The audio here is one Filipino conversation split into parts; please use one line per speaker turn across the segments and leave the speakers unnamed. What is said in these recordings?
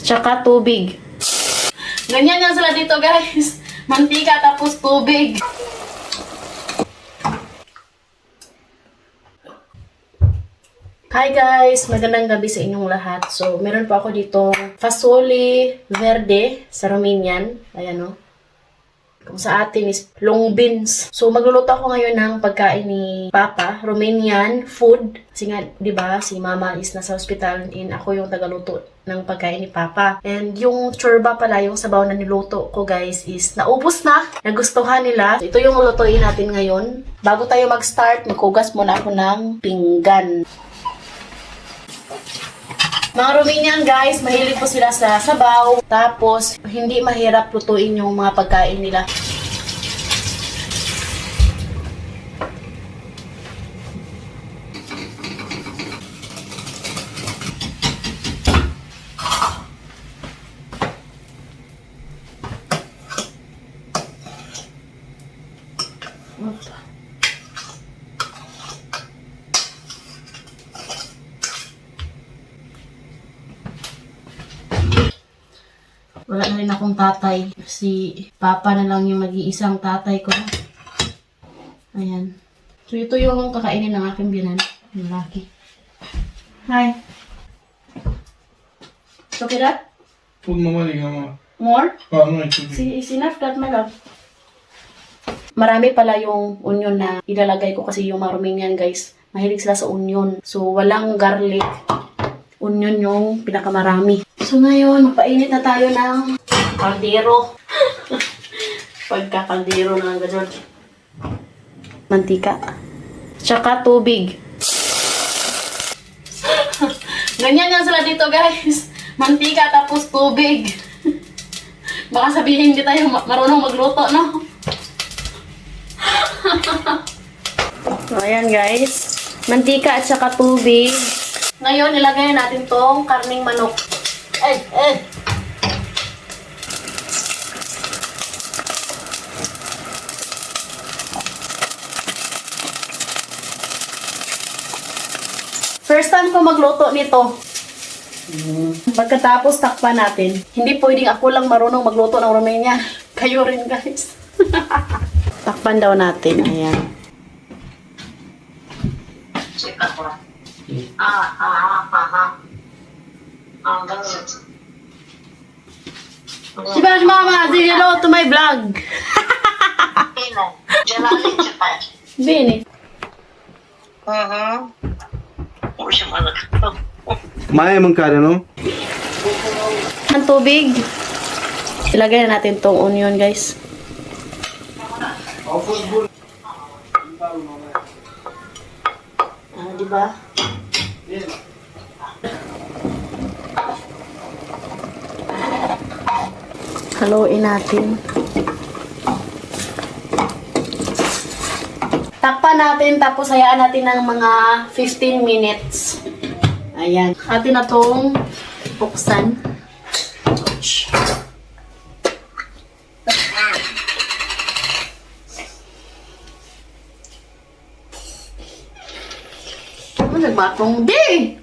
tsaka tubig. Ganyan yan sila dito, guys. Mantika tapos tubig. Hi guys! Magandang gabi sa inyong lahat. So, meron po ako dito fasoli verde sa Romanian. Ayan o. Kung sa atin is long beans. So, magluluto ako ngayon ng pagkain ni Papa. Romanian food. Kasi nga, di ba, si Mama is nasa hospital and ako yung tagaluto ng pagkain ni Papa. And yung chorba pala, yung sabaw na niluto ko guys is naubos na. Nagustuhan nila. So, ito yung lutuin natin ngayon. Bago tayo mag-start, magkugas muna ako ng pinggan. Mga Romanian guys, mahilig po sila sa sabaw. Tapos, hindi mahirap lutuin yung mga pagkain nila. Wala na rin akong tatay. Si Papa na lang yung mag-iisang tatay ko. Ayan. So, ito yung kakainin ng aking binan. Yung laki. Hi. It's okay, Dad?
Put more money, Mama.
More?
Oh, no, it's okay.
Is enough, Dad, my love. Marami pala yung onion na ilalagay ko kasi yung mga Romanian, guys. Mahilig sila sa onion. So, walang garlic. Onion yung pinakamarami. So ngayon, magpainit na tayo ng kaldero. Pagka-kaldero na gano'n. Mantika. Tsaka tubig. Ganyan yan sila dito guys. Mantika tapos tubig. Baka sabihin hindi tayo marunong magluto, no? So ayan guys. Mantika at saka tubig. Ngayon, ilagay natin tong karning manok. First time ko magluto nito. Pagkatapos, takpan natin. Hindi pwedeng ako lang marunong magluto ng Romania. Kayo rin, guys. Takpan daw natin. Ayan. Sibash Mama, say hello to my vlog. Bene.
Maya magkano, no?
Ang tubig. Ilagay na natin tong onion, guys. Diba? Haluin natin. Takpan natin tapos hayaan natin ng mga 15 minutes. Ayan. Atin na tong buksan. Ouch. Ano nagbatong di?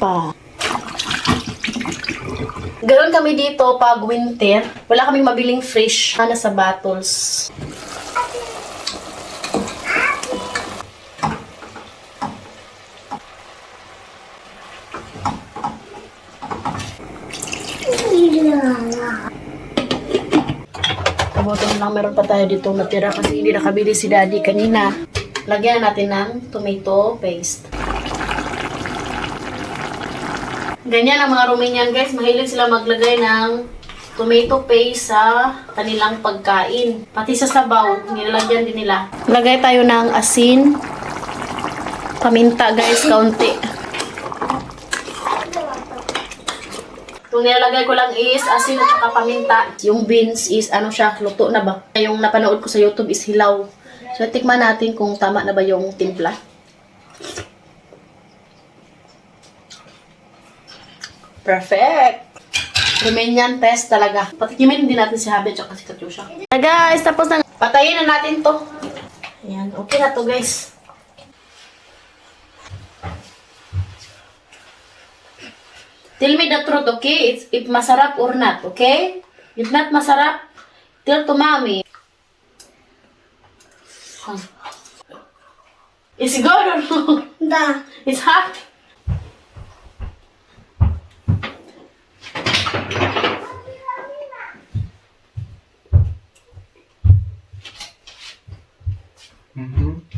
Pa. Ganoon kami dito pag winter. Wala kaming mabiling fresh na sa bottles. Kabuti na lang meron pa tayo dito natira kasi hindi nakabili si Daddy kanina. Lagyan natin ng tomato paste. Ganyan ang mga Romanian guys, mahilig sila maglagay ng tomato paste sa kanilang pagkain. Pati sa sabaw, nilalagyan din nila. Lagay tayo ng asin, paminta guys, kaunti. Itong nilalagay ko lang is asin at saka paminta. Yung beans is ano siya, luto na ba? Yung napanood ko sa YouTube is hilaw. So tikman natin kung tama na ba yung timpla. Perfect! Romanian test talaga. Patikimin din natin si Habi at si Katyusha. Guys, tapos na. Patayin na natin to. Ayan, okay na to guys. Tell me the truth, okay? It's if masarap or not, okay? If not masarap, tell to mommy. It's good or no?
Da.
It's hot.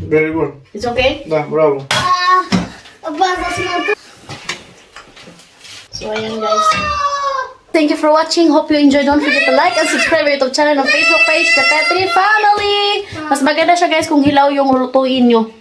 Very good.
It's okay?
Da, bravo.
Abazas na to.
So, ayan guys. Thank you for watching. Hope you enjoyed. Don't forget to like and subscribe our YouTube channel and Facebook page, The Petri Family. Mas maganda siya guys kung hilaw yung lutuin nyo.